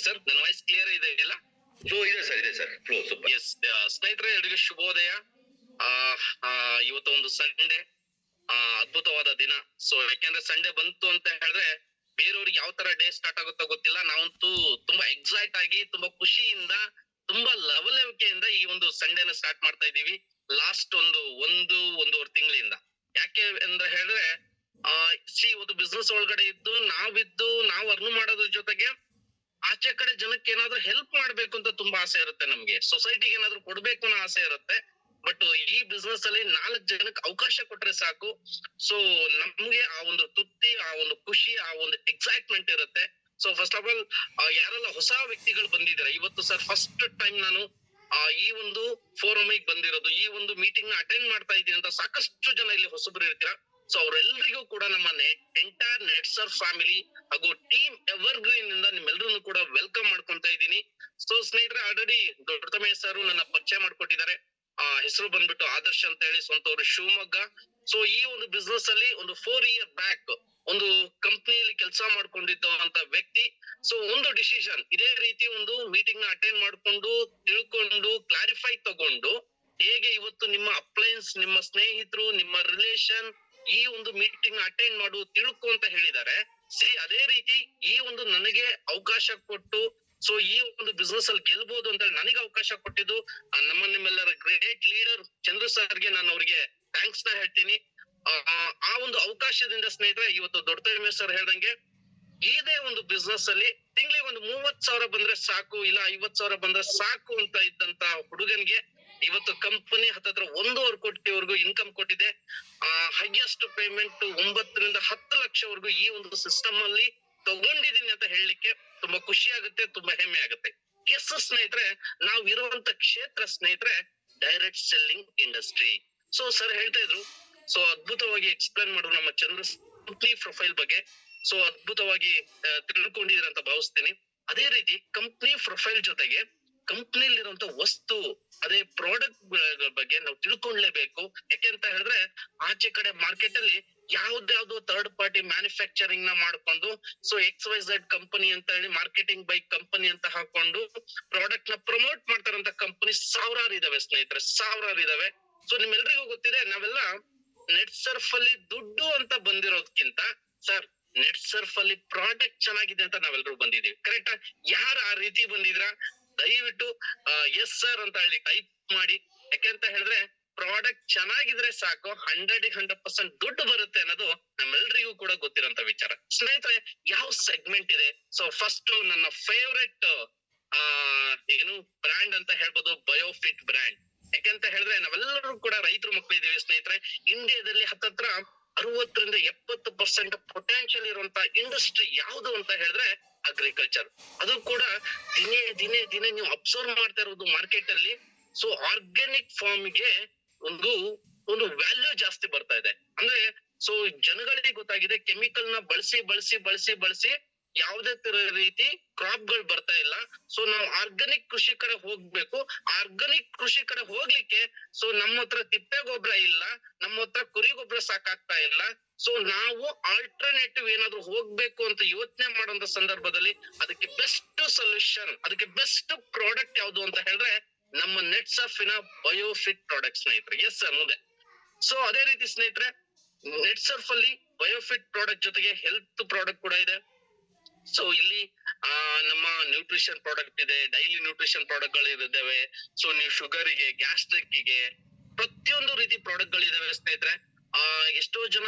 Sir ನನ್ನ voice clear ಇದೆ ಎಲ್ಲ? ಫ್ಲೋ ಇದೆ ಸರ್, ಇದೆ ಸರ್, ಫ್ಲೋ ಸೂಪರ್. ಎಸ್ ಸ್ನೇಹಿತರೆ, ಎಲ್ಲರಿಗೂ ಶುಭೋದಯ. ಇವತ್ತು ಒಂದು ಸಂಡೇ, ಅದ್ಭುತವಾದ ದಿನ. ಸೊ ಯಾಕೆಂದ್ರೆ ಸಂಡೇ ಬಂತು ಅಂತ ಹೇಳಿದ್ರೆ ಬೇರೆಯವ್ರಿಗೆ ಯಾವ ತರ ಡೇ ಸ್ಟಾರ್ಟ್ ಆಗುತ್ತೋ ಗೊತ್ತಿಲ್ಲ, ನಾವಂತೂ ತುಂಬಾ ಎಕ್ಸೈಟ್ ಆಗಿ ತುಂಬಾ ಖುಷಿಯಿಂದ ತುಂಬಾ ಲವಲವಿಕೆಯಿಂದ ಈ ಒಂದು ಸಂಡೇನ ಸ್ಟಾರ್ಟ್ ಮಾಡ್ತಾ ಇದೀವಿ. ಲಾಸ್ಟ್ ಒಂದೂವರೆ ತಿಂಗಳಿಂದ. ಯಾಕೆ ಅಂತ ಹೇಳಿದ್ರೆ ಒಂದು ಬಿಸ್ನೆಸ್ ಒಳಗಡೆ ಇದ್ದು ನಾವು ಅರ್ನ್ ಮಾಡೋದ್ರ ಜೊತೆಗೆ ಆಚೆ ಕಡೆ ಜನಕ್ಕೆ ಏನಾದ್ರು ಹೆಲ್ಪ್ ಮಾಡ್ಬೇಕು ಅಂತ ತುಂಬಾ ಆಸೆ ಇರುತ್ತೆ ನಮ್ಗೆ. ಸೊಸೈಟಿಗೆ ಏನಾದ್ರು ಕೊಡ್ಬೇಕು ಅನ್ನೋ ಆಸೆ ಇರುತ್ತೆ. ಬಟ್ ಈ ಬಿಸ್ನೆಸ್ ಅಲ್ಲಿ 4 ಜನಕ್ಕೆ ಅವಕಾಶ ಕೊಟ್ರೆ ಸಾಕು. ಸೊ ನಮ್ಗೆ ಆ ಒಂದು ತೃಪ್ತಿ, ಆ ಒಂದು ಖುಷಿ, ಆ ಒಂದು ಎಕ್ಸೈಟ್ಮೆಂಟ್ ಇರುತ್ತೆ. ಸೊ ಫಸ್ಟ್ ಆಫ್ ಆಲ್ ಯಾರೆಲ್ಲ ಹೊಸ ವ್ಯಕ್ತಿಗಳು ಬಂದಿದ್ದಾರೆ ಇವತ್ತು, ಸರ್ ಫಸ್ಟ್ ಟೈಮ್ ನಾನು ಈ ಒಂದು ಫೋರಮ್ ಬಂದಿರೋದು, ಈ ಒಂದು ಮೀಟಿಂಗ್ ನ ಅಟೆಂಡ್ ಮಾಡ್ತಾ ಇದ್ದೀನಿ ಅಂತ ಸಾಕಷ್ಟು ಜನ ಇಲ್ಲಿ ಹೊಸಬ್ರು ಇರ್ತೀರಾ. ಸೊ ಅವರೆಲ್ಲರಿಗೂ ಕೂಡ ನಮ್ಮ ಎಂಟೈರ್ ನೆಟ್ಸರ್ ಫ್ಯಾಮಿಲಿ ಹಾಗೂ ಟೀಮ್ ಎವರ್ಗ್ರೀನ್ ಇಂದ ನಿಮ್ಮೆಲ್ಲರನ್ನು ಕೂಡ ವೆಲ್ಕಮ್ ಮಾಡ್ಕೊಂತ ಇದ್ದೀನಿ. ಸೊ ಸ್ನೇಹಿತರೆ, ಆಲ್ರೆಡಿ ದೊಡ್ಡತಮಯ್ಯ ಸರ್ ನನ್ನ ಪರಿಚಯ ಮಾಡ್ಕೊಟ್ಟಿದ್ದಾರೆ. ಹೆಸರು ಬಂದ್ಬಿಟ್ಟು ಆದರ್ಶ್ ಅಂತ ಹೇಳಿ, ಸ್ವಂತವರು ಶಿವಮೊಗ್ಗ. ಸೊ ಈ ಒಂದು ಬಿಸ್ನೆಸ್ ಅಲ್ಲಿ ಒಂದು 4 ಇಯರ್ ಬ್ಯಾಕ್ ಒಂದು ಕಂಪ್ನಿಯಲ್ಲಿ ಕೆಲಸ ಮಾಡ್ಕೊಂಡಿದ್ದಂತ ವ್ಯಕ್ತಿ. ಸೊ ಒಂದು ಡಿಸಿಷನ್, ಇದೇ ರೀತಿ ಒಂದು ಮೀಟಿಂಗ್ ನ ಅಟೆಂಡ್ ಮಾಡ್ಕೊಂಡು ತಿಳ್ಕೊಂಡು ಕ್ಲಾರಿಫೈ ತಗೊಂಡು ಹೇಗೆ ಇವತ್ತು ನಿಮ್ಮ ಅಪ್ಲೈನ್ಸ್, ನಿಮ್ಮ ಸ್ನೇಹಿತರು, ನಿಮ್ಮ ರಿಲೇಷನ್ ಈ ಒಂದು ಮೀಟಿಂಗ್ ಅಟೆಂಡ್ ಮಾಡು ತಿಳ್ಕೊ ಅಂತ ಹೇಳಿದ್ದಾರೆ. ಅದೇ ರೀತಿ ಈ ಒಂದು ನನಗೆ ಅವಕಾಶ ಕೊಟ್ಟು ಸೊ ಈ ಒಂದು ಬಿಸ್ನೆಸ್ ಅಲ್ಲಿ ಗೆಲ್ಬಹುದು ಅಂತ ನನಗೆ ಅವಕಾಶ ಕೊಟ್ಟಿದ್ದು ನಿಮ್ಮೆಲ್ಲರ ಗ್ರೇಟ್ ಲೀಡರ್ ಚಂದ್ರ ಸರ್ಗೆ ನಾನು ಅವ್ರಿಗೆ ಥ್ಯಾಂಕ್ಸ್ ನ ಹೇಳ್ತೀನಿ. ಆ ಒಂದು ಅವಕಾಶದಿಂದ ಸ್ನೇಹಿತರೆ, ಇವತ್ತು ದೊಡ್ಡತಮಯ್ಯ ಸರ್ ಹೇಳ್ದಂಗೆ ಇದೇ ಒಂದು ಬಿಸ್ನೆಸ್ ಅಲ್ಲಿ ತಿಂಗಳಿಗೆ ಒಂದು 30,000 ಬಂದ್ರೆ ಸಾಕು, ಇಲ್ಲ 50,000 ಬಂದ್ರೆ ಸಾಕು ಅಂತ ಇದ್ದಂತ ಹುಡುಗನ್ಗೆ ಇವತ್ತು ಕಂಪನಿ ಹತ್ತತ್ರ 1.5 ಕೋಟಿವರೆಗೂ ಇನ್ಕಮ್ ಕೊಟ್ಟಿದೆ. ಹೈಯೆಸ್ಟ್ ಪೇಮೆಂಟ್ 9 ರಿಂದ 10 ಲಕ್ಷವರೆಗೂ ಈ ಒಂದು ಸಿಸ್ಟಮ್ ಅಲ್ಲಿ ತಗೊಂಡಿದೀನಿ ಅಂತ ಹೇಳಲಿಕ್ಕೆ ತುಂಬಾ ಖುಷಿ ಆಗುತ್ತೆ, ತುಂಬಾ ಹೆಮ್ಮೆ ಆಗುತ್ತೆ. ಎಸ್ ಸ್ನೇಹಿತರೆ, ನಾವ್ ಇರುವಂತ ಕ್ಷೇತ್ರ ಸ್ನೇಹಿತರೆ direct selling industry. So sir ಹೇಳ್ತಾ ಇದ್ರು, ಸೊ ಅದ್ಭುತವಾಗಿ ಎಕ್ಸ್ಪ್ಲೇನ್ ಮಾಡಿದ್ರು ನಮ್ಮ ಚಂದ್ರ ಕಂಪ್ನಿ ಪ್ರೊಫೈಲ್ ಬಗ್ಗೆ. ಸೊ ಅದ್ಭುತವಾಗಿ ತಿಳ್ಕೊಂಡಿದ್ರ ಅಂತ ಭಾವಿಸ್ತೀನಿ. ಅದೇ ರೀತಿ ಕಂಪ್ನಿ ಪ್ರೊಫೈಲ್ ಜೊತೆಗೆ ಕಂಪ್ನಿಲಿರುವಂತ ವಸ್ತು, ಅದೇ ಪ್ರಾಡಕ್ಟ್ ಬಗ್ಗೆ ನಾವು ತಿಳ್ಕೊಂಡ್ಲೇಬೇಕು. ಯಾಕೆಂತ ಹೇಳಿದ್ರೆ ಆಚೆ ಕಡೆ ಮಾರ್ಕೆಟ್ ಅಲ್ಲಿ ಯಾವ್ದಾವ್ದು ಥರ್ಡ್ ಪಾರ್ಟಿ ಮ್ಯಾನುಫ್ಯಾಕ್ಚರಿಂಗ್ ನ ಮಾಡ್ಕೊಂಡು ಸೊ XYZ ಕಂಪನಿ ಅಂತ ಹೇಳಿ ಮಾರ್ಕೆಟಿಂಗ್ ಬೈ ಕಂಪನಿ ಅಂತ ಹಾಕೊಂಡು ಪ್ರಾಡಕ್ಟ್ ನ ಪ್ರಮೋಟ್ ಮಾಡ್ತಾರಂತ ಕಂಪನಿ ಸಾವಿರಾರು ಇದಾವೆ ಸ್ನೇಹಿತರೆ, ಸಾವಿರಾರು ಇದಾವೆ. ಸೊ ನಿಮ್ಮೆಲ್ರಿಗೂ ಗೊತ್ತಿದೆ, ನಾವೆಲ್ಲ ನೆಟ್ ಸರ್ಫ್ ಅಲ್ಲಿ ದುಡ್ಡು ಅಂತ ಬಂದಿರೋದಕ್ಕಿಂತ ಸರ್ ನೆಟ್ ಸರ್ಫ್ ಅಲ್ಲಿ ಪ್ರಾಡಕ್ಟ್ ಚೆನ್ನಾಗಿದೆ ಅಂತ ನಾವೆಲ್ಲರೂ ಬಂದಿದೀವಿ. ಕರೆಕ್ಟಾ? ಯಾರು ಆ ರೀತಿ ಬಂದಿದ್ರ ದಯವಿಟ್ಟು ಎಸ್ ಸರ್ ಅಂತ ಹೇಳಿ ಟೈಪ್ ಮಾಡಿ. ಯಾಕೆಂತ ಹೇಳಿದ್ರೆ ಪ್ರಾಡಕ್ಟ್ ಚೆನ್ನಾಗಿದ್ರೆ ಸಾಕು, 100% ದುಡ್ಡು ಬರುತ್ತೆ ಅನ್ನೋದು ನಮ್ಮೆಲ್ರಿಗೂ ಕೂಡ ಗೊತ್ತಿರೋಂತ ವಿಚಾರ. ಸ್ನೇಹಿತರೆ, ಯಾವ ಸೆಗ್ಮೆಂಟ್ ಇದೆ? ಸೊ ಫಸ್ಟ್ ನನ್ನ ಫೇವ್ರೆಟ್ ಏನು ಬ್ರ್ಯಾಂಡ್ ಅಂತ ಹೇಳ್ಬೋದು, ಬಯೋಫಿಟ್ ಬ್ರ್ಯಾಂಡ್. ಯಾಕೆಂತ ಹೇಳಿದ್ರೆ ನಾವೆಲ್ಲರೂ ಕೂಡ ರೈತರ ಮಕ್ಕಳಿದೀವಿ ಸ್ನೇಹಿತರೆ. ಇಂಡಿಯಾದಲ್ಲಿ ಹತ್ತತ್ರ 60 ರಿಂದ 70% ಪೊಟೆನ್ಶಿಯಲ್ ಇರುವಂತ ಇಂಡಸ್ಟ್ರಿ ಯಾವುದು ಅಂತ ಹೇಳಿದ್ರೆ ಅಗ್ರಿಕಲ್ಚರ್. ಅದು ಕೂಡ ದಿನೇ ನೀವು ಅಬ್ಸರ್ವ್ ಮಾಡ್ತಾ ಇರೋದು ಮಾರ್ಕೆಟ್ ಅಲ್ಲಿ. ಸೊ ಆರ್ಗ್ಯಾನಿಕ್ ಫಾರ್ಮ್ ಗೆ ಒಂದು ವ್ಯಾಲ್ಯೂ ಜಾಸ್ತಿ ಬರ್ತಾ ಇದೆ. ಅಂದ್ರೆ ಸೊ ಜನಗಳಿಗೆ ಗೊತ್ತಾಗಿದೆ, ಕೆಮಿಕಲ್ ನ ಬಳಸಿ ಯಾವುದೇ ತರ ರೀತಿ ಕ್ರಾಪ್ ಗಳು ಬರ್ತಾ ಇಲ್ಲ. ಸೊ ನಾವು ಆರ್ಗಾನಿಕ್ ಕೃಷಿ ಕಡೆ ಹೋಗ್ಬೇಕು. ಆರ್ಗಾನಿಕ್ ಕೃಷಿ ಕಡೆ ಹೋಗ್ಲಿಕ್ಕೆ ಸೊ ನಮ್ಮ ಹತ್ರ ತಿಪ್ಪೆ ಗೊಬ್ಬರ ಇಲ್ಲ, ನಮ್ಮ ಹತ್ರ ಕುರಿ ಗೊಬ್ಬರ ಸಾಕಾಗ್ತಾ ಇಲ್ಲ. ಸೊ ನಾವು ಆಲ್ಟರ್ನೇಟಿವ್ ಏನಾದ್ರು ಹೋಗ್ಬೇಕು ಅಂತ ಯೋಚನೆ ಮಾಡುವಂತ ಸಂದರ್ಭದಲ್ಲಿ ಅದಕ್ಕೆ ಬೆಸ್ಟ್ ಸೊಲ್ಯೂಷನ್, ಅದಕ್ಕೆ ಬೆಸ್ಟ್ ಪ್ರಾಡಕ್ಟ್ ಯಾವ್ದು ಅಂತ ಹೇಳಿದ್ರೆ ನಮ್ಮ ನೆಟ್ಸರ್ಫಿನ ಬಯೋಫಿಟ್ ಪ್ರಾಡಕ್ಟ್ ಸ್ನೇಹಿತರೆ. ಎಸ್ ಸರ್, ಮುಂದೆ. ಸೊ ಅದೇ ರೀತಿ ಸ್ನೇಹಿತರೆ, ನೆಟ್ಸರ್ಫ್ ಅಲ್ಲಿ ಬಯೋಫಿಟ್ ಪ್ರಾಡಕ್ಟ್ ಜೊತೆಗೆ ಹೆಲ್ತ್ ಪ್ರಾಡಕ್ಟ್ ಕೂಡ ಇದೆ. ಸೊ ಇಲ್ಲಿ ನಮ್ಮ ನ್ಯೂಟ್ರಿಷನ್ ಪ್ರಾಡಕ್ಟ್ ಇದೆ, ಡೈಲಿ ನ್ಯೂಟ್ರಿಷನ್ ಪ್ರಾಡಕ್ಟ್ ಗಳು ಇದ್ದಾವೆ. ಸೊ ನೀವು ಶುಗರಿಗೆ, ಗ್ಯಾಸ್ಟ್ರಿಕ್ಗೆ ಪ್ರತಿಯೊಂದು ರೀತಿ ಪ್ರಾಡಕ್ಟ್ ಗಳಿದಾವೆ ಸ್ನೇಹಿತರೆ. ಎಷ್ಟೋ ಜನ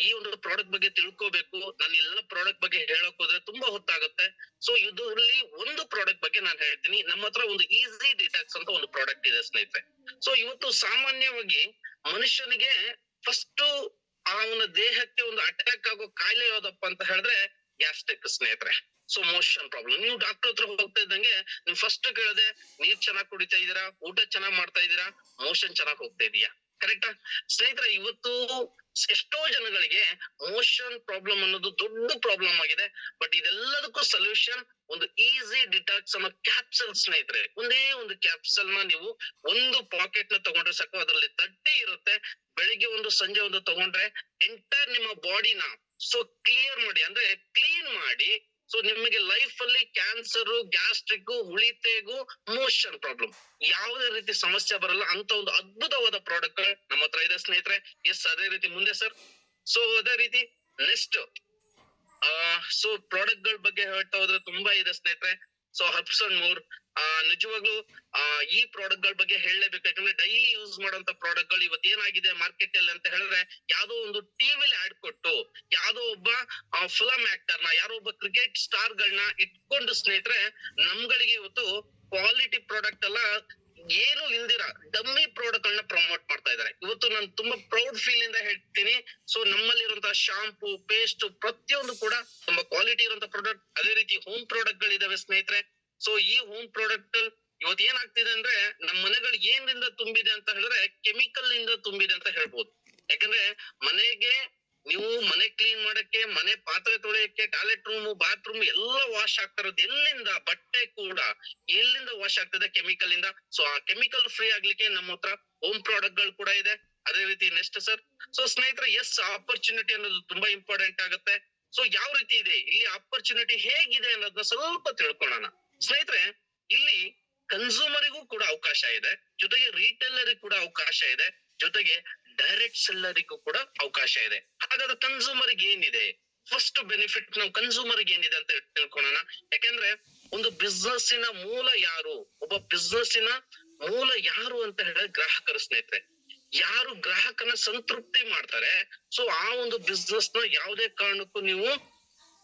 ಈ ಒಂದು ಪ್ರಾಡಕ್ಟ್ ಬಗ್ಗೆ ತಿಳ್ಕೋಬೇಕು, ನಾನು ಎಲ್ಲ ಪ್ರಾಡಕ್ಟ್ ಬಗ್ಗೆ ಹೇಳಕ್ ಹೋದ್ರೆ ತುಂಬಾ ಹೊತ್ತಾಗುತ್ತೆ. ಸೊ ಇದರಲ್ಲಿ ಒಂದು ಪ್ರಾಡಕ್ಟ್ ಬಗ್ಗೆ ನಾನು ಹೇಳ್ತೀನಿ. ನಮ್ಮ ಹತ್ರ ಒಂದು ಈಸಿ ಡಿಟಾಕ್ಸ್ ಅಂತ ಒಂದು ಪ್ರಾಡಕ್ಟ್ ಇದೆ ಸ್ನೇಹಿತರೆ. ಸೊ ಇವತ್ತು ಸಾಮಾನ್ಯವಾಗಿ ಮನುಷ್ಯನಿಗೆ ಫಸ್ಟ್ ಅವನ ದೇಹಕ್ಕೆ ಒಂದು ಅಟ್ಯಾಕ್ ಆಗೋ ಕಾಯಿಲೆ ಯಾವ್ದಪ್ಪ ಅಂತ ಹೇಳಿದ್ರೆ ಗ್ಯಾಸ್ಟ್ರಿಕ್ ಸ್ನೇಹಿತರೆ. So motion problem. ನೀವು ಡಾಕ್ಟರ್ ಹತ್ರ ಹೋಗ್ತಾ ಇದ್ದಂಗೆ ನೀವು ಫಸ್ಟ್ ಕೇಳದೆ ನೀರ್ ಚೆನ್ನಾಗ್ ಕುಡಿತಾ ಇದೀರಾ, ಊಟ ಚೆನ್ನಾಗ್ ಮಾಡ್ತಾ ಇದೀರಾ, ಮೋಷನ್ ಚೆನ್ನಾಗ್ ಹೋಗ್ತಾ ಇದೀಯಾ? ಕರೆಕ್ಟಾ ಸ್ನೇಹಿತರೆ? ಇವತ್ತು ಎಷ್ಟೋ ಜನಗಳಿಗೆ ಮೋಷನ್ ಪ್ರಾಬ್ಲಮ್ ಅನ್ನೋದು ದೊಡ್ಡ ಪ್ರಾಬ್ಲಮ್ ಆಗಿದೆ. ಬಟ್ ಇದೆಲ್ಲದಕ್ಕೂ ಸೊಲ್ಯೂಷನ್ ಒಂದು ಈಸಿ ಡಿಟಾಕ್ಸ್ ಅನ್ನೋ ಕ್ಯಾಪ್ಸಲ್ ಸ್ನೇಹಿತರೆ. ಒಂದೇ ಒಂದು ಕ್ಯಾಪ್ಸಲ್ ನ ನೀವು ಒಂದು ಪಾಕೆಟ್ ನ ತಗೊಂಡ್ರೆ ಸಾಕು, ಅದರಲ್ಲಿ 30 ಇರುತ್ತೆ. ಬೆಳಿಗ್ಗೆ ಒಂದು ಸಂಜೆ ಒಂದು ತಗೊಂಡ್ರೆ ಎಂಟೈರ್ ನಿಮ್ಮ ಬಾಡಿನ ಸೊ ಕ್ಲಿಯರ್ ಮಾಡಿ, ಅಂದ್ರೆ ಕ್ಲೀನ್ ಮಾಡಿ ಸೊ ನಿಮಗೆ ಲೈಫ್ ಅಲ್ಲಿ ಕ್ಯಾನ್ಸರ್, ಗ್ಯಾಸ್ಟ್ರಿಕ್, ಉಳಿತೆಗೂ, ಮೋಷನ್ ಪ್ರಾಬ್ಲಮ್ ಯಾವುದೇ ರೀತಿ ಸಮಸ್ಯೆ ಬರಲ್ಲ ಅಂತ ಒಂದು ಅದ್ಭುತವಾದ ಪ್ರಾಡಕ್ಟ್ ನಮ್ಮ ಹತ್ರ ಇದೆ ಸ್ನೇಹಿತರೆ. ಎಸ್, ಅದೇ ರೀತಿ ಮುಂದೆ ಸರ್. ಸೊ ಅದೇ ರೀತಿ ನೆಕ್ಸ್ಟ್ ಸೊ ಪ್ರಾಡಕ್ಟ್ ಗಳ ಬಗ್ಗೆ ಹೇಳ್ತಾ ಹೋದ್ರೆ ತುಂಬಾ ಇದೆ ಸ್ನೇಹಿತರೆ. ಸೊ ಹಬ್ಸ್ ಅಂಡ್ ಮೋರ್ ನಿಜವಾಗ್ಲೂ ಈ ಪ್ರಾಡಕ್ಟ್ ಗಳ ಬಗ್ಗೆ ಹೇಳಲೇಬೇಕು. ಯಾಕಂದ್ರೆ ಡೈಲಿ ಯೂಸ್ ಮಾಡುವಂತ ಪ್ರಾಡಕ್ಟ್ ಗಳು ಇವತ್ತು ಏನಾಗಿದೆ ಮಾರ್ಕೆಟ್ ಅಲ್ಲಿ ಅಂತ ಹೇಳಿದ್ರೆ, ಯಾವ್ದೋ ಒಂದು ಟಿವಿಲಿ ಆಡ್ ಕೊಟ್ಟು ಯಾವ್ದೋ ಒಬ್ಬ ಫಿಲಂ ಆಕ್ಟರ್ ನ, ಯಾರೋ ಒಬ್ಬ ಕ್ರಿಕೆಟ್ ಸ್ಟಾರ್ ಗಳನ್ನ ಇಟ್ಕೊಂಡು ಸ್ನೇಹಿತರೆ ನಮ್ಗಳಿಗೆ ಇವತ್ತು ಕ್ವಾಲಿಟಿ ಪ್ರಾಡಕ್ಟ್ ಅಲ್ಲ ಏನು ಇಲ್ದಿರ ಡಮ್ಮಿ ಪ್ರಾಡಕ್ಟ್ ಗಳನ್ನ ಪ್ರಮೋಟ್ ಮಾಡ್ತಾ ಇದ್ದಾರೆ. ಇವತ್ತು ನಾನು ತುಂಬಾ ಪ್ರೌಡ್ ಫೀಲ್ ಇಂದ ಹೇಳ್ತೀನಿ. ಸೊ ನಮ್ಮಲ್ಲಿರುವಂತಹ ಶಾಂಪೂ, ಪೇಸ್ಟ್ ಪ್ರತಿಯೊಂದು ಕೂಡ ತುಂಬಾ ಕ್ವಾಲಿಟಿ ಇರುವಂತಹ ಪ್ರಾಡಕ್ಟ್. ಅದೇ ರೀತಿ ಹೋಮ್ ಪ್ರಾಡಕ್ಟ್ ಗಳಿದಾವೆ ಸ್ನೇಹಿತರೆ. ಸೊ ಈ ಹೋಮ್ ಪ್ರಾಡಕ್ಟ್ ಇವತ್ತು ಏನಾಗ್ತಿದೆ ಅಂದ್ರೆ ನಮ್ಮ ಮನೆಗಳು ಏನಿಂದ ತುಂಬಿದೆ ಅಂತ ಹೇಳಿದ್ರೆ ಕೆಮಿಕಲ್ ಇಂದ ತುಂಬಿದೆ ಅಂತ ಹೇಳ್ಬೋದು. ಯಾಕಂದ್ರೆ ಮನೆಗೆ ನೀವು ಮನೆ ಕ್ಲೀನ್ ಮಾಡಕ್ಕೆ, ಮನೆ ಪಾತ್ರೆ ತೊಳೆಯಕ್ಕೆ, ಟಾಯ್ಲೆಟ್ ರೂಮ್, ಬಾತ್ರೂಮ್ ಎಲ್ಲ ವಾಶ್ ಆಗ್ತಾ ಇರೋದು ಎಲ್ಲಿಂದ? ಬಟ್ಟೆ ಕೂಡ ಎಲ್ಲಿಂದ ವಾಶ್ ಆಗ್ತದೆ? ಕೆಮಿಕಲ್ ಇಂದ. ಸೊ ಆ ಕೆಮಿಕಲ್ ಫ್ರೀ ಆಗ್ಲಿಕ್ಕೆ ನಮ್ಮ ಹತ್ರ ಹೋಮ್ ಪ್ರಾಡಕ್ಟ್ ಗಳು ಕೂಡ ಇದೆ. ಅದೇ ರೀತಿ ನೆಕ್ಸ್ಟ್ ಸರ್. ಸೊ ಸ್ನೇಹಿತರೆ ಎಸ್, ಆಪರ್ಚುನಿಟಿ ಅನ್ನೋದು ತುಂಬಾ ಇಂಪಾರ್ಟೆಂಟ್ ಆಗುತ್ತೆ. ಸೊ ಯಾವ ರೀತಿ ಇದೆ ಇಲ್ಲಿ ಆಪರ್ಚುನಿಟಿ, ಹೇಗಿದೆ ಅನ್ನೋದನ್ನ ಸ್ವಲ್ಪ ತಿಳ್ಕೊಳ್ಳೋಣ ಸ್ನೇಹಿತರೆ. ಇಲ್ಲಿ ಕನ್ಸ್ಯೂಮರಿಗೂ ಕೂಡ ಅವಕಾಶ ಇದೆ, ಜೊತೆಗೆ ರಿಟೇಲರಿಗೂ ಕೂಡ ಅವಕಾಶ ಇದೆ, ಜೊತೆಗೆ ಡೈರೆಕ್ಟ್ ಸೆಲ್ಲರಿಗೂ ಕೂಡ ಅವಕಾಶ ಇದೆ. ಹಾಗಾದ್ರೆ ಕನ್ಸ್ಯೂಮರ್ಗೆ ಏನಿದೆ? ಫಸ್ಟ್ ಬೆನಿಫಿಟ್ ನಾವು ಕನ್ಸ್ಯೂಮರ್ಗೆ ಏನಿದೆ ಅಂತ ತಿಳ್ಕೊಳ್ಳೋಣ. ಯಾಕಂದ್ರೆ ಒಂದು ಬಿಸ್ನೆಸ್ಸಿನ ಮೂಲ ಯಾರು? ಒಬ್ಬ ಬಿಸ್ನೆಸ್ಸಿನ ಮೂಲ ಯಾರು ಅಂತ ಹೇಳಿದ್ರೆ ಗ್ರಾಹಕರು ಸ್ನೇಹಿತರೆ. ಯಾರು ಗ್ರಾಹಕನ ಸಂತೃಪ್ತಿ ಮಾಡ್ತಾರೆ, ಸೊ ಆ ಒಂದು ಬಿಸ್ನೆಸ್ ನ ಯಾವುದೇ ಕಾರಣಕ್ಕೂ ನೀವು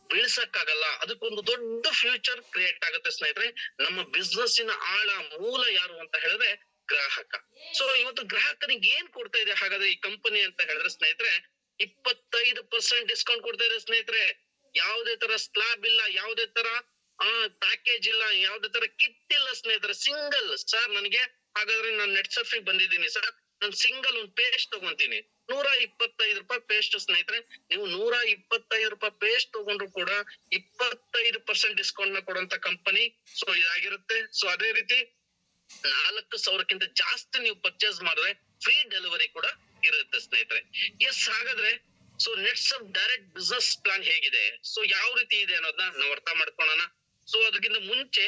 ಬೀಳ್ಸಕ್ಕಾಗಲ್ಲ. ಅದಕ್ಕೊಂದು ದೊಡ್ಡ ಫ್ಯೂಚರ್ ಕ್ರಿಯೇಟ್ ಆಗುತ್ತೆ ಸ್ನೇಹಿತರೆ. ನಮ್ಮ ಬಿಸ್ನೆಸ್ಸಿನ ಆಳ ಮೂಲ ಯಾರು ಅಂತ ಹೇಳಿದ್ರೆ ಗ್ರಾಹಕ. ಸೊ ಇವತ್ತು ಗ್ರಾಹಕನಿಗೆ ಏನ್ ಕೊಡ್ತಾ ಇದೆ ಹಾಗಾದ್ರೆ ಈ ಕಂಪನಿ ಅಂತ ಹೇಳಿದ್ರೆ ಸ್ನೇಹಿತರೆ, 25% ಡಿಸ್ಕೌಂಟ್ ಕೊಡ್ತಾ ಇದೆ ಸ್ನೇಹಿತರೆ. ಯಾವುದೇ ತರ ಸ್ಲಾಬ್ ಇಲ್ಲ, ಯಾವುದೇ ತರ ಪ್ಯಾಕೇಜ್ ಇಲ್ಲ, ಯಾವುದೇ ತರ ಕಿಟ್ ಇಲ್ಲ ಸ್ನೇಹಿತರೆ. ಸಿಂಗಲ್ ಸರ್, ನನಗೆ ಹಾಗಾದ್ರೆ ನಾನು ನೆಟ್ ಸರ್ಫಿಂಗ್ ಬಂದಿದ್ದೀನಿ ಸರ್, ನಾನು ಸಿಂಗಲ್ ಒಂದು ಪೇಸ್ಟ್ ತಗೊಂತೀನಿ, 125 ರೂಪಾಯಿ ಪೇಸ್ಟ್ ಸ್ನೇಹಿತರೆ. ನೀವು 125 ರೂಪಾಯಿ ಪೇಸ್ಟ್ ತಗೊಂಡ್ರು ಕೂಡ 25% ಡಿಸ್ಕೌಂಟ್ ನ ಕೊಡುವಂತ ಕಂಪನಿ ಸೊ ಇದಾಗಿರುತ್ತೆ. ಸೊ ಅದೇ ರೀತಿ 4,000ಕ್ಕಿಂತ ಜಾಸ್ತಿ ನೀವು ಪರ್ಚೇಸ್ ಮಾಡಿದ್ರೆ ಫ್ರೀ ಡೆಲಿವರಿ ಕೂಡ ಇರುತ್ತೆ ಸ್ನೇಹಿತರೆ. ಎಸ್, ಹಾಗಾದ್ರೆ so nets direct business plan ಹೇಗಿದೆ, ಸೊ ಯಾವ ರೀತಿ ಇದೆ ಅನ್ನೋದನ್ನ ನಾವು ಅರ್ಥ ಮಾಡ್ಕೊಳ್ಳೋಣ. ಸೊ ಅದಕ್ಕಿಂತ ಮುಂಚೆ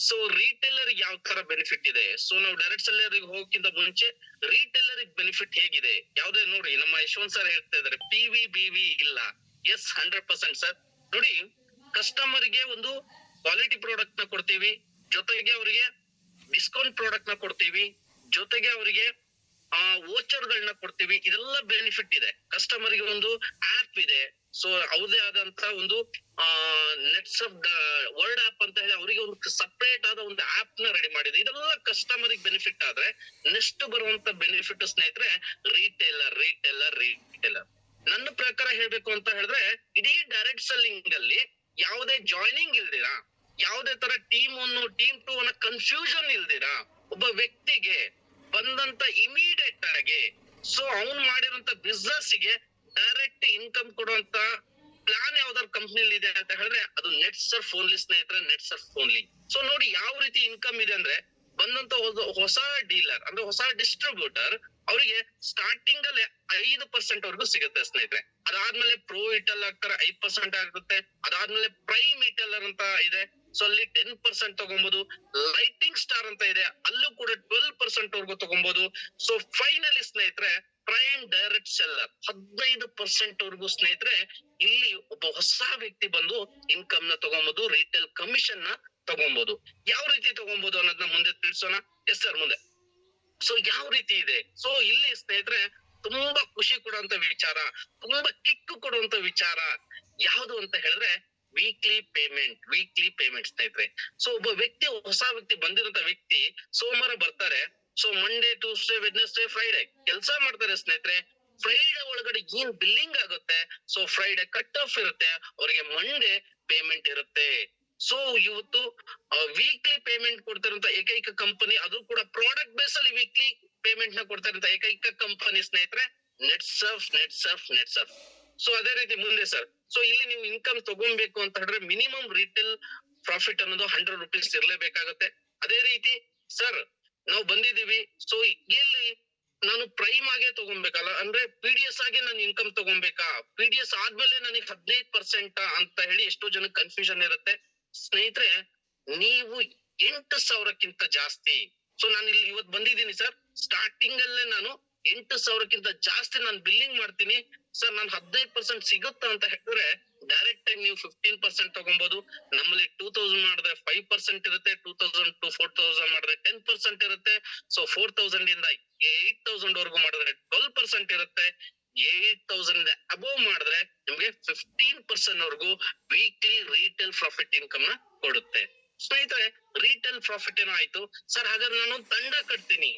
ಸೊ ರಿಟೇಲರ್ ಯಾವ ತರ ಬೆನಿಫಿಟ್ ಇದೆ, ಸೊ ನಾವು ಡೈರೆಕ್ಟ್ ಸೆಲ್ಲರ್ ಹೋಗಕ್ಕಿಂತ ಮುಂಚೆ ರಿಟೇಲರ್ ಬೆನಿಫಿಟ್ ಹೇಗಿದೆ ಯಾವ್ದೇ ನೋಡಿ. ನಮ್ಮ ಯಶವಂತ್ ಸರ್ ಹೇಳ್ತಾ ಇದಾರೆ PV ಇಲ್ಲ. S, 100% sir. ನೋಡಿ, ಕಸ್ಟಮರ್ ಗೆ ಒಂದು ಕ್ವಾಲಿಟಿ ಪ್ರಾಡಕ್ಟ್ ನ ಕೊಡ್ತೀವಿ, ಜೊತೆಗೆ ಅವರಿಗೆ ಡಿಸ್ಕೌಂಟ್ ಪ್ರಾಡಕ್ಟ್ ನ ಕೊಡ್ತೀವಿ, ಜೊತೆಗೆ ಅವರಿಗೆ ವೋಚರ್ ಗಳನ್ನ ಕೊಡ್ತೀವಿ. ಇದೆಲ್ಲ ಬೆನಿಫಿಟ್ ಇದೆ. ಕಸ್ಟಮರ್ ಗೆ ಒಂದು ಆಪ್ ಇದೆ, ಸೊ ಅವ್ರದೇ ಆದಂತ ಒಂದು ನೆಟ್ಸ್ ವರ್ಡ್ ಆಪ್ ಅಂತ ಹೇಳಿ ಅವರಿಗೆ ಒಂದು ಸಪರೇಟ್ ಆದ ಒಂದು ಆಪ್ ನ ರೆಡಿ ಮಾಡಿದೆ. ಇದೆಲ್ಲ ಕಸ್ಟಮರ್ ಗೆ ಬೆನಿಫಿಟ್ ಆದ್ರೆ ನೆಕ್ಸ್ಟ್ ಬರುವಂತ ಬೆನಿಫಿಟ್ ಸ್ನೇಹಿತರೆ ರಿಟೇಲರ್. ನನ್ನ ಪ್ರಕಾರ ಹೇಳ್ಬೇಕು ಅಂತ ಹೇಳಿದ್ರೆ, ಇಡೀ ಡೈರೆಕ್ಟ್ ಸೆಲ್ಲಿಂಗ್ ಅಲ್ಲಿ ಯಾವುದೇ ಜಾಯ್ನಿಂಗ್ ಇಲ್ದಿರಾ, ಯಾವುದೇ ತರ ಟೀಮ್ 1 ಟೀಮ್ 2 ಅನ್ನೋ ಕನ್ಫ್ಯೂಷನ್ ಇಲ್ದಿರಾ, ಒಬ್ಬ ವ್ಯಕ್ತಿಗೆ ಬಂದಂತ ಇಮಿಡಿಯೇಟ್ ಆಗಿ ಸೊ ಅವ್ನ್ ಮಾಡಿರುವಂತ ಬಿಸ್ನೆಸ್ ಗೆ ಡೈರೆಕ್ಟ್ ಇನ್ಕಮ್ ಕೊಡುವಂತ ಪ್ಲಾನ್ ಯಾವ್ದಾದ್ರು ಕಂಪ್ನಿಲಿ ಇದೆ ಅಂತ ಹೇಳಿದ್ರೆ ಅದು ನೆಟ್ ಸರ್ಫ್ ಓನ್ಲಿ ಸ್ನೇಹಿತರೆ, ನೆಟ್ ಸರ್ಫ್ ಓನ್ಲಿ. ಸೊ ನೋಡಿ ಯಾವ ರೀತಿ ಇನ್ಕಮ್ ಇದೆ ಅಂದ್ರೆ, ಬಂದಂತ ಹೊಸ ಡೀಲರ್ ಅಂದ್ರೆ ಹೊಸ ಡಿಸ್ಟ್ರಿಬ್ಯೂಟರ್ ಅವರಿಗೆ ಸ್ಟಾರ್ಟಿಂಗ್ ಅಲ್ಲಿ 5% ವರೆಗೂ ಸಿಗುತ್ತೆ ಸ್ನೇಹಿತರೆ. ಅದಾದ್ಮೇಲೆ ಪ್ರೋ ಇಟಲ್ ಆಗ್ತಾರೆ 5% ಆಗುತ್ತೆ. ಅದಾದ್ಮೇಲೆ ಪ್ರೈಮ್ ಇಟೆಲ್ಲರ್ ಅಂತ ಇದೆ, ಸೊ ಅಲ್ಲಿ 10% ತಗೊಬಹುದು. ಲೈಟಿಂಗ್ ಸ್ಟಾರ್ ಅಂತ ಇದೆ, ಅಲ್ಲೂ ಕೂಡ 12% ವರೆಗೂ ತಗೊಬಹುದು. ಸೊ ಫೈನಲಿ ಸ್ನೇಹಿತರೆ ಪ್ರೈಮ್ ಡೈರೆಕ್ಟ್ ಸೆಲ್ಲರ್ 15% ವರೆಗೂ ಸ್ನೇಹಿತರೆ ಇಲ್ಲಿ ಒಬ್ಬ ಹೊಸ ವ್ಯಕ್ತಿ ಬಂದು ಇನ್ಕಮ್ ನ ತಗೊಬಹುದು, ರಿಟೇಲ್ ಕಮಿಷನ್ ನ ತಗೊಬಹುದು. ಯಾವ ರೀತಿ ತಗೊಬಹುದು ಅನ್ನೋದನ್ನ ಮುಂದೆ ತಿಳಿಸೋಣ. ಎಸ್ ಸರ್, ಮುಂದೆ. ಸೊ ಯಾವ ರೀತಿ ಇದೆ, ಸೊ ಇಲ್ಲಿ ಸ್ನೇಹಿತರೆ ತುಂಬಾ ಖುಷಿ ಕೊಡುವಂತ ವಿಚಾರ, ತುಂಬಾ ಕಿಕ್ ಕೊಡುವಂತ ವಿಚಾರ ಯಾವುದು ಅಂತ ಹೇಳಿದ್ರೆ ವೀಕ್ಲಿ ಪೇಮೆಂಟ್ ಸ್ನೇಹಿತರೆ. ಸೊ ಒಬ್ಬ ವ್ಯಕ್ತಿ, ಹೊಸ ವ್ಯಕ್ತಿ ಬಂದಿರುವಂತ ವ್ಯಕ್ತಿ ಸೋಮವಾರ ಬರ್ತಾರೆ, so Monday, Tuesday, Wednesday, Friday ಕೆಲಸ ಮಾಡ್ತಾರೆ ಸ್ನೇಹಿತರೆ. ಫ್ರೈಡೆ ಒಳಗಡೆ ಏನ್ ಬಿಲ್ಲಿಂಗ್ ಆಗುತ್ತೆ, ಸೊ ಫ್ರೈಡೆ ಕಟ್ ಆಫ್ ಇರುತ್ತೆ, ಅವರಿಗೆ ಮಂಡೇ ಪೇಮೆಂಟ್ ಇರುತ್ತೆ. ಸೊ ಇವತ್ತು ವೀಕ್ಲಿ ಪೇಮೆಂಟ್ ಕೊಡ್ತಿರುವಂತ ಏಕೈಕ ಕಂಪನಿ, ಅದು ಕೂಡ ಪ್ರಾಡಕ್ಟ್ ಬೇಸ್ ಅಲ್ಲಿ ವೀಕ್ಲಿ ಪೇಮೆಂಟ್ ನ ಕೊಡ್ತಾ ಇರುವಂತ ಏಕೈಕ ಕಂಪನಿ ಸ್ನೇಹಿತರೆ ನೆಟ್ ಸರ್ಫ್. ಸೊ ಅದೇ ರೀತಿ ಮುಂದೆ ಸರ್, ಸೊ ಇಲ್ಲಿ ನೀವು ಇನ್ಕಮ್ ತಗೊಬೇಕು ಅಂತ ಹೇಳಿದ್ರೆ ಮಿನಿಮಮ್ ರಿಟೇಲ್ ಪ್ರಾಫಿಟ್ ಅನ್ನೋದು 100 ರೂಪೀಸ್ ಇರ್ಲೇಬೇಕಾಗುತ್ತೆ. ಅದೇ ರೀತಿ ಸರ್ ನಾವು ಬಂದಿದೀವಿ, ಸೊ ಎಲ್ಲಿ ನಾನು ಪ್ರೈಮ್ ಆಗೇ ತಗೊಬೇಕಲ್ಲ, ಅಂದ್ರೆ PDS ಆಗಿ ನಾನು ಇನ್ಕಮ್ ತಗೊಬೇಕಾ, PDS ಆದ್ಮೇಲೆ ನನಗೆ 15% ಅಂತ ಹೇಳಿ ಎಷ್ಟೋ ಜನಕ್ಕೆ ಕನ್ಫ್ಯೂಷನ್ ಇರುತ್ತೆ ಸ್ನೇಹಿತರೆ. ನೀವು 8,000ಕ್ಕಿಂತ ಜಾಸ್ತಿ, ಸೊ ನಾನು ಇಲ್ಲಿ ಇವತ್ತು ಬಂದಿದ್ದೀನಿ ಸರ್, ಸ್ಟಾರ್ಟಿಂಗ್ ಅಲ್ಲೇ ನಾನು 8,000ಕ್ಕಿಂತ ಜಾಸ್ತಿ ನಾನು ಬಿಲ್ಲಿಂಗ್ ಮಾಡ್ತೀನಿ ಸರ್, ನಾನು 15% ಸಿಗುತ್ತಾ ಅಂತ ಹೇಳಿದ್ರೆ ಡೈರೆಕ್ಟ್ ಆಗಿ ನೀವು 15% ತಗೊಬಹುದು. ನಮ್ಮಲ್ಲಿ 2,000 ಮಾಡಿದ್ರೆ 5% ಇರುತ್ತೆ, 2,000 to 4,000 ಮಾಡಿದ್ರೆ 10% ಇರುತ್ತೆ. ಸೊ 4,000 ಇಂದ 8,000 ವರೆಗೂ ಮಾಡಿದ್ರೆ 12% ಇರುತ್ತೆ. 8,000 ಅಬೋವ್ ಮಾಡಿದ್ರೆ ನಿಮ್ಗೆ 15% ವರೆಗೂ ವೀಕ್ಲಿ ರೀಟೇಲ್ ಪ್ರಾಫಿಟ್ ಇನ್ಕಮ್ ನ ಕೊಡುತ್ತೆ. ಸ್ನೇಹಿತರೆ, ರೀಟೇಲ್ ಪ್ರಾಫಿಟ್ ಏನೋ ಆಯ್ತು ಸರ್, ಹಾಗಾದ್ರೆ ನಾನೊಂದು ತಂಡ ಕಟ್ತೀನಿ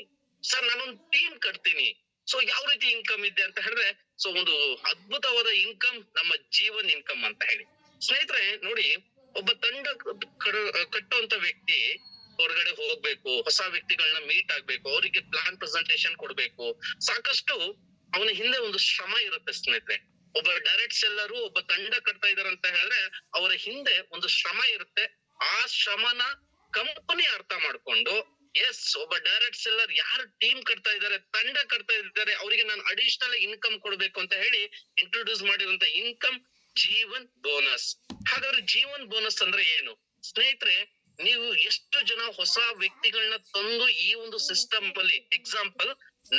ಸರ್, ನಾನೊಂದು ಟೀಮ್ ಕಟ್ತೀನಿ. ಸೊ ಯಾವ ರೀತಿ ಇನ್ಕಮ್ ಇದೆ ಅಂತ ಹೇಳಿದ್ರೆ, ಸೊ ಒಂದು ಅದ್ಭುತವಾದ ಇನ್ಕಮ್ ನಮ್ಮ ಜೀವನ್ ಇನ್ಕಮ್ ಅಂತ ಹೇಳಿ. ಸ್ನೇಹಿತರೆ ನೋಡಿ, ಒಬ್ಬ ತಂಡ ಕಟ್ಟುವಂತ ವ್ಯಕ್ತಿ ಹೊರಗಡೆ ಹೋಗ್ಬೇಕು, ಹೊಸ ವ್ಯಕ್ತಿಗಳನ್ನ ಮೀಟ್ ಆಗ್ಬೇಕು, ಅವರಿಗೆ ಪ್ಲಾನ್ ಪ್ರೆಸೆಂಟೇಶನ್ ಕೊಡ್ಬೇಕು, ಸಾಕಷ್ಟು ಅವನ ಹಿಂದೆ ಒಂದು ಶ್ರಮ ಇರುತ್ತೆ ಸ್ನೇಹಿತರೆ. ಒಬ್ಬ ಡೈರೆಕ್ಟ್ ಸೆಲ್ಲರು ಒಬ್ಬ ತಂಡ ಕಟ್ತಾ ಇದಾರೆ ಅಂತ ಹೇಳಿದ್ರೆ ಅವರ ಹಿಂದೆ ಒಂದು ಶ್ರಮ ಇರುತ್ತೆ. ಆ ಶ್ರಮನ ಕಂಪನಿ ಅರ್ಥ ಮಾಡ್ಕೊಂಡು, ಎಸ್ ಒಬ್ಬ ಡೈರೆಕ್ಟ್ ಸೆಲ್ಲರ್ ಯಾರು ಟೀಮ್ ಕಟ್ತಾ ಇದಾರೆ, ತಂಡ ಕಟ್ತಾ ಇದ್ದಾರೆ, ಅವರಿಗೆ ನಾನು ಅಡಿಷನಲ್ ಇನ್ಕಮ್ ಕೊಡ್ಬೇಕು ಅಂತ ಹೇಳಿ ಇಂಟ್ರೊಡ್ಯೂಸ್ ಮಾಡಿರುವಂತ ಇನ್ಕಮ್ ಜೀವನ್ ಬೋನಸ್. ಹಾಗಾದ್ರೆ ಜೀವನ್ ಬೋನಸ್ ಅಂದ್ರೆ ಏನು ಸ್ನೇಹಿತರೆ? ನೀವು ಎಷ್ಟು ಜನ ಹೊಸ ವ್ಯಕ್ತಿಗಳನ್ನ ತಂದು ಈ ಒಂದು ಸಿಸ್ಟಮ್ ಅಲ್ಲಿ, ಎಕ್ಸಾಂಪಲ್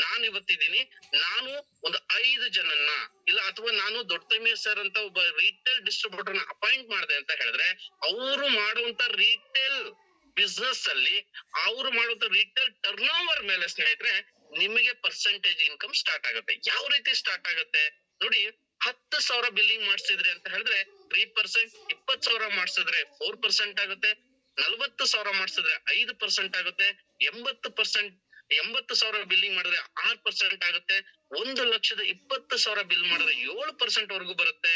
ನಾನು ಇವತ್ತಿದ್ದೀನಿ, ನಾನು ಒಂದು 5 ಜನನ್ನ ಇಲ್ಲ, ಅಥವಾ ನಾನು ದೊಡ್ಡತಮ್ಮಿ ಸರ್ ಅಂತ ಒಬ್ಬ ರಿಟೇಲ್ ಡಿಸ್ಟ್ರಿಬ್ಯೂಟರ್ ನ ಅಪಾಯಿಂಟ್ ಮಾಡಿದೆ ಅಂತ ಹೇಳಿದ್ರೆ, ಅವರು ಮಾಡುವಂತ ರಿಟೇಲ್ ಬಿಸ್ನೆಸ್ ಅಲ್ಲಿ ಅವ್ರು ಮಾಡುವಂತ ರಿಟೇಲ್ ಟರ್ನ್ ಓವರ್ ಮೇಲೆ ಸ್ನೇಹಿತರೆ ನಿಮಗೆ ಪರ್ಸೆಂಟೇಜ್ ಇನ್ಕಮ್ ಸ್ಟಾರ್ಟ್ ಆಗುತ್ತೆ. ಯಾವ ರೀತಿ ಸ್ಟಾರ್ಟ್ ಆಗುತ್ತೆ ನೋಡಿ, 10,000 ಬಿಲ್ಲಿಂಗ್ ಮಾಡ್ಸಿದ್ರಿ ಅಂತ ಹೇಳಿದ್ರೆ 3%, 20,000 ಮಾಡ್ಸಿದ್ರೆ 4% ಆಗುತ್ತೆ, 40,000 ಮಾಡ್ಸಿದ್ರೆ 5% ಆಗುತ್ತೆ, 80,000 ಬಿಲ್ಲಿಂಗ್ ಮಾಡಿದ್ರೆ 6% ಆಗುತ್ತೆ, 1,20,000 ಬಿಲ್ ಮಾಡಿದ್ರೆ 7% ವರೆಗೂ ಬರುತ್ತೆ,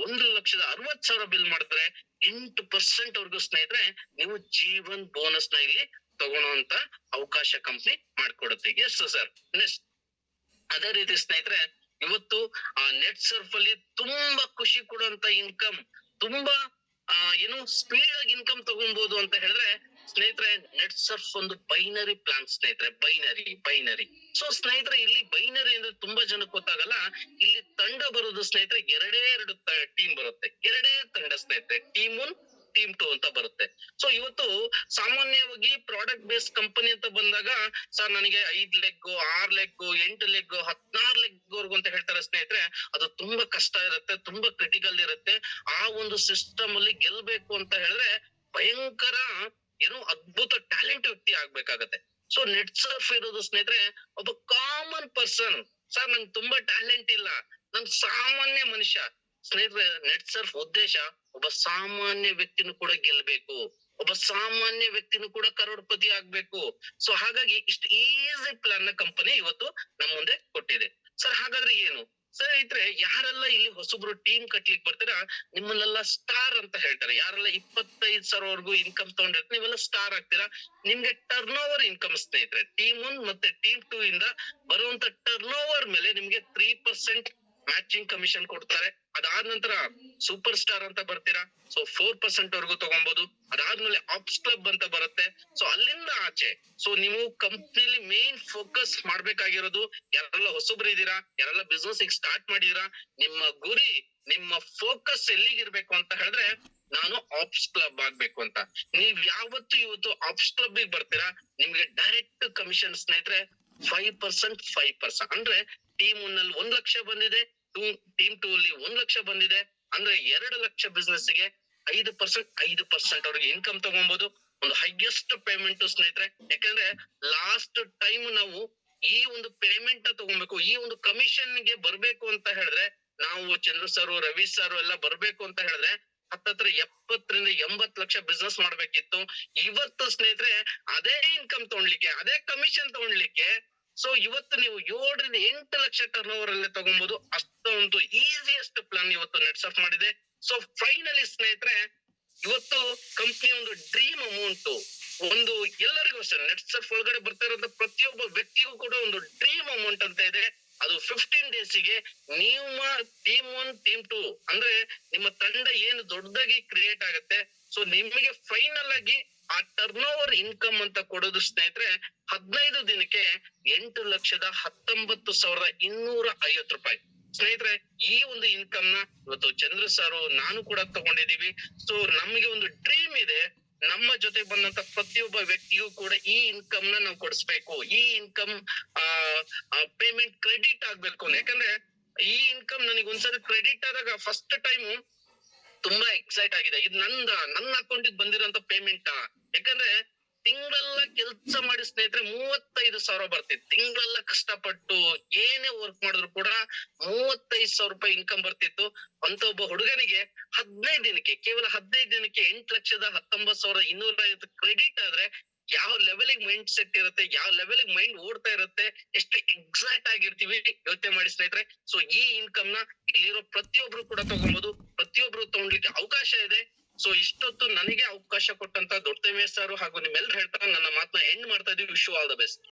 1,60,000 ಬಿಲ್ ಮಾಡಿದ್ರೆ 8% ವರೆಗೂ ಸ್ನೇಹಿತರೆ ನೀವು ಜೀವನ್ ಬೋನಸ್ ನ ಇಲ್ಲಿ ತಗೊಳುವಂತ ಅವಕಾಶ ಕಂಪ್ನಿ ಮಾಡ್ಕೊಡುತ್ತೆ. Yes sir. ನೆಕ್ಸ್ಟ್ ಅದೇ ರೀತಿ ಸ್ನೇಹಿತರೆ, ಇವತ್ತು ನೆಟ್ ಸರ್ಫ್ ಅಲ್ಲಿ ತುಂಬಾ ಖುಷಿ ಕೊಡುವಂತ ಇನ್ಕಮ್, ತುಂಬಾ ಏನು ಸ್ಪೀಡ್ ಆಗಿ ಇನ್ಕಮ್ ತಗೊಬಹುದು ಅಂತ ಹೇಳಿದ್ರೆ ಸ್ನೇಹಿತರೆ, ನೆಟ್ ಸರ್ಫ್ ಒಂದು ಬೈನರಿ ಪ್ಲಾನ್ ಸ್ನೇಹಿತರೆ, ಬೈನರಿ. ಸೊ ಸ್ನೇಹಿತರೆ, ಇಲ್ಲಿ ಬೈನರಿ ಅಂದ್ರೆ ತುಂಬಾ ಜನಕ್ಕೆ ಗೊತ್ತಾಗಲ್ಲ. ಇಲ್ಲಿ ತಂಡ ಬರೋದು ಸ್ನೇಹಿತರೆ, ಎರಡು ಟೀಮ್ ಬರುತ್ತೆ, ಎರಡೇ ತಂಡ ಸ್ನೇಹಿತರೆ, ಟೀಮ್ 1 ಟೀಮ್ 2 ಅಂತ ಬರುತ್ತೆ. ಸೊ ಇವತ್ತು ಸಾಮಾನ್ಯವಾಗಿ ಪ್ರಾಡಕ್ಟ್ ಬೇಸ್ಡ್ ಕಂಪನಿ ಅಂತ ಬಂದಾಗ ಸರ್ ನನಗೆ 5 ಲೆಗ್, 6 ಲೆಗ್, 8 ಲೆಗ್, 16 ಲೆಗ್ ವರ್ಗು ಅಂತ ಹೇಳ್ತಾರೆ ಸ್ನೇಹಿತರೆ. ಅದು ತುಂಬಾ ಕಷ್ಟ ಇರುತ್ತೆ, ತುಂಬಾ ಕ್ರಿಟಿಕಲ್ ಇರುತ್ತೆ. ಆ ಒಂದು ಸಿಸ್ಟಮ್ ಅಲ್ಲಿ ಗೆಲ್ಬೇಕು ಅಂತ ಹೇಳಿದ್ರೆ ಭಯಂಕರ ಏನೋ ಅದ್ಭುತ ಟ್ಯಾಲೆಂಟ್ ವ್ಯಕ್ತಿ ಆಗ್ಬೇಕಾಗತ್ತೆ. ಸೊ ನೆಟ್ ಸರ್ಫ್ ಇರೋದು ಸ್ನೇಹಿತರೆ ಒಬ್ಬ ಕಾಮನ್ ಪರ್ಸನ್, ಸರ್ ನಂಗೆ ತುಂಬಾ ಟ್ಯಾಲೆಂಟ್ ಇಲ್ಲ, ನನ್ ಸಾಮಾನ್ಯ ಮನುಷ್ಯ. ಸ್ನೇಹಿತರೆ, ನೆಟ್ ಸರ್ಫ್ ಉದ್ದೇಶ ಒಬ್ಬ ಸಾಮಾನ್ಯ ವ್ಯಕ್ತಿನೂ ಕೂಡ ಗೆಲ್ಬೇಕು, ಒಬ್ಬ ಸಾಮಾನ್ಯ ವ್ಯಕ್ತಿನೂ ಕೂಡ ಕರೋಡ್ಪತಿ ಆಗ್ಬೇಕು. ಸೊ ಹಾಗಾಗಿ ಇಷ್ಟು ಈಸಿ ಪ್ಲಾನ್ ನ ಕಂಪನಿ ಇವತ್ತು ನಮ್ ಮುಂದೆ ಕೊಟ್ಟಿದೆ. ಸರ್ ಹಾಗಾದ್ರೆ ಏನು ಸ್ನೇಹಿತರೆ, ಯಾರೆಲ್ಲ ಇಲ್ಲಿ ಹೊಸಬ್ರು ಟೀಮ್ ಕಟ್ಲಿಕ್ ಬರ್ತೀರಾ ನಿಮ್ಮನ್ನೆಲ್ಲ ಸ್ಟಾರ್ ಅಂತ ಹೇಳ್ತಾರೆ. ಯಾರೆಲ್ಲ 25,000 ವರೆಗೂ ಇನ್ಕಮ್ ತಗೊಂಡಿರ್ತಾರೆ ನೀವೆಲ್ಲ ಸ್ಟಾರ್ ಆಗ್ತೀರಾ. ನಿಮ್ಗೆ ಟರ್ನ್ ಓವರ್ ಇನ್ಕಮ್ ಸ್ನೇಹಿತರೆ, ಟೀಮ್ 1 ಮತ್ತೆ ಟೀಮ್ 2 ಇಂದ ಬರುವಂತ ಟರ್ನ್ ಓವರ್ ಮೇಲೆ ನಿಮ್ಗೆ 3% ಮ್ಯಾಚಿಂಗ್ ಕಮಿಷನ್ ಕೊಡ್ತಾರೆ. ಅದಾದ ನಂತರ ಸೂಪರ್ ಸ್ಟಾರ್ ಅಂತ ಬರ್ತೀರಾ, ಸೊ 4% ವರೆಗೂ ತಗೊಬಹುದು. ಅದಾದ್ಮೇಲೆ ಆಪ್ಸ್ ಕ್ಲಬ್ ಅಂತ ಬರುತ್ತೆ. ಸೊ ಅಲ್ಲಿಂದ ಆಚೆ ಸೊ ನೀವು ಕಂಪ್ನಿಲಿ ಮೇನ್ ಫೋಕಸ್ ಮಾಡ್ಬೇಕಾಗಿರೋದು, ಯಾರೆಲ್ಲ ಹೊಸಬ್ರು ಇದ್ದೀರಾ, ಯಾರೆಲ್ಲ ಬಿಸ್ನೆಸ್ ಸ್ಟಾರ್ಟ್ ಮಾಡಿದೀರಾ, ನಿಮ್ಮ ಗುರಿ, ನಿಮ್ಮ ಫೋಕಸ್ ಎಲ್ಲಿಗಿರ್ಬೇಕು ಅಂತ ಹೇಳಿದ್ರೆ ನಾನು ಆಪ್ಸ್ ಕ್ಲಬ್ ಆಗ್ಬೇಕು ಅಂತ. ನೀವ್ ಯಾವತ್ತು ಇವತ್ತು ಆಪ್ಸ್ ಕ್ಲಬ್ ಬರ್ತೀರಾ ನಿಮ್ಗೆ ಡೈರೆಕ್ಟ್ ಕಮಿಷನ್ ಸ್ನೇಹಿತರೆ 5%, ಅಂದ್ರೆ ಟೀಮ್ 1 ನಲ್ಲಿ 1 ಲಕ್ಷ ಬಂದಿದೆ, ಟೀಮ್ 2 ಅಲ್ಲಿ 1 ಲಕ್ಷ ಬಂದಿದೆ ಅಂದ್ರೆ 2 ಲಕ್ಷ ಬಿಸ್ನೆಸ್ ಗೆ 5% ಅವ್ರಿಗೆ ಇನ್ಕಮ್ ತಗೊಬಹುದು. ಒಂದು ಹೈಯೆಸ್ಟ್ ಪೇಮೆಂಟ್ ಸ್ನೇಹಿತರೆ, ಯಾಕಂದ್ರೆ ಲಾಸ್ಟ್ ಟೈಮ್ ನಾವು ಈ ಒಂದು ಪೇಮೆಂಟ್ ತಗೊಬೇಕು, ಈ ಒಂದು ಕಮಿಷನ್ ಗೆ ಬರ್ಬೇಕು ಅಂತ ಹೇಳಿದ್ರೆ ನಾವು ಚಂದ್ರ ಸರ್, ರವಿ ಸರ್ ಎಲ್ಲ ಬರ್ಬೇಕು ಅಂತ ಹೇಳಿದ್ರೆ ಹತ್ತತ್ರ 70 ರಿಂದ 80 ಲಕ್ಷ ಬಿಸ್ನೆಸ್ ಮಾಡ್ಬೇಕಿತ್ತು. ಇವತ್ತು ಸ್ನೇಹಿತರೆ ಅದೇ ಇನ್ಕಮ್ ತಗೊಳ್ಲಿಕ್ಕೆ, ಅದೇ ಕಮಿಷನ್ ತಗೊಳ್ಲಿಕ್ಕೆ ಸೊ ಇವತ್ತು ನೀವು 7 ರಿಂದ 8 ಲಕ್ಷ ಟರ್ನ್ ಓವರ್ ಅಲ್ಲೇ ತಗೊಬಹುದು. ಅಷ್ಟೊಂದು ಈಸಿಯೆಸ್ಟ್ ಪ್ಲಾನ್ ಇವತ್ತು ನೆಟ್ ಸರ್ಫ್ ಮಾಡಿದೆ. ಸೊ ಫೈನಲಿ ಸ್ನೇಹಿತರೆ, ಇವತ್ತು ಕಂಪ್ನಿ ಒಂದು ಡ್ರೀಮ್ ಅಮೌಂಟ್, ಒಂದು ಎಲ್ಲರಿಗೂ ಅಷ್ಟೇ ನೆಟ್ ಸರ್ಫ್ ಒಳಗಡೆ ಬರ್ತಾ ಇರೋಂತ ಪ್ರತಿಯೊಬ್ಬ ವ್ಯಕ್ತಿಗೂ ಕೂಡ ಒಂದು ಡ್ರೀಮ್ ಅಮೌಂಟ್ ಅಂತ ಇದೆ. ಅದು 15 ಡೇಸಿಗೆ ನಿಮ್ಮ ಟೀಮ್ 1 ಟೀಮ್ 2 ಅಂದ್ರೆ ನಿಮ್ಮ ತಂಡ ಏನು ದೊಡ್ಡದಾಗಿ ಕ್ರಿಯೇಟ್ ಆಗುತ್ತೆ. ಸೊ ನಿಮಗೆ ಫೈನಲ್ ಆಗಿ ಆ ಟರ್ನ್ ಓವರ್ ಇನ್ಕಮ್ ಅಂತ ಕೊಡೋದು ಸ್ನೇಹಿತರೆ 15 ದಿನಕ್ಕೆ 8,19,250 ರೂಪಾಯಿ. ಸ್ನೇಹಿತರೆ, ಈ ಒಂದು ಇನ್ಕಮ್ ನ ಇವತ್ತು ಚಂದ್ರ ಸಾರು ನಾನು ಕೂಡ ತಗೊಂಡಿದೀವಿ. ಸೊ ನಮ್ಗೆ ಒಂದು ಡ್ರೀಮ್ ಇದೆ, ನಮ್ಮ ಜೊತೆ ಬಂದಂತ ಪ್ರತಿಯೊಬ್ಬ ವ್ಯಕ್ತಿಗೂ ಕೂಡ ಈ ಇನ್ಕಮ್ ನ ನಾವು ಕೊಡಿಸ್ಬೇಕು. ಈ ಇನ್ಕಮ್ ಪೇಮೆಂಟ್ ಕ್ರೆಡಿಟ್ ಆಗ್ಬೇಕು. ಯಾಕಂದ್ರೆ ಈ ಇನ್ಕಮ್ ನನಗೆ ಒಂದ್ಸರಿ ಕ್ರೆಡಿಟ್ ಆದಾಗ ಫಸ್ಟ್ ಟೈಮ್ ತುಂಬಾ ಎಕ್ಸೈಟ್ ಆಗಿದೆ. ಇದು ನನ್ನ ಅಕೌಂಟಿಗೆ ಬಂದಿರೋಂತ ಪೇಮೆಂಟ್. ಯಾಕಂದ್ರೆ ತಿಂಗಳೆಲ್ಲ ಕೆಲಸ ಮಾಡಿ ಸ್ನೇಹಿತರೆ 35,000 ಬರ್ತಿತ್ತು. ತಿಂಗಳೆಲ್ಲ ಕಷ್ಟಪಟ್ಟು ಏನೇ ವರ್ಕ್ ಮಾಡಿದ್ರು ಕೂಡ 35,000 ರೂಪಾಯಿ ಇನ್ಕಮ್ ಬರ್ತಿತ್ತು. ಅಂತ ಒಬ್ಬ ಹುಡುಗನಿಗೆ 15 ದಿನಕ್ಕೆ, ಕೇವಲ 15 ದಿನಕ್ಕೆ 8,19,250 ಕ್ರೆಡಿಟ್ ಆದ್ರೆ ಯಾವ ಲೆವೆಲಿಗೆ ಮೈಂಡ್ ಸೆಟ್ ಇರುತ್ತೆ, ಯಾವ ಲೆವೆಲಿಗೆ ಮೈಂಡ್ ಓಡ್ತಾ ಇರುತ್ತೆ, ಎಷ್ಟು ಎಕ್ಸಾಕ್ಟ್ ಆಗಿರ್ತೀವಿ ಯೋಚನೆ ಮಾಡಿ ಸ್ನೇಹಿತರೆ. ಸೊ ಈ ಇನ್ಕಮ್ ನ ಇಲ್ಲಿರೋ ಪ್ರತಿಯೊಬ್ರು ಕೂಡ ತಗೊಬಹುದು, ಪ್ರತಿಯೊಬ್ರು ತಗೊಳ್ಲಿಕ್ಕೆ ಅವಕಾಶ ಇದೆ. ಸೊ ಇಷ್ಟೊತ್ತು ನನಗೆ ಅವಕಾಶ ಕೊಟ್ಟಂತ ದೊಡ್ಡ ಸರ್ ಹಾಗೂ ನಿಮ್ಮೆಲ್ಲರೂ ಹೇಳ್ತಾ ನನ್ನ ಮಾತನ್ನ ಎಂಡ್ ಮಾಡ್ತಾ ಇದೀವಿ. Wish you all the best.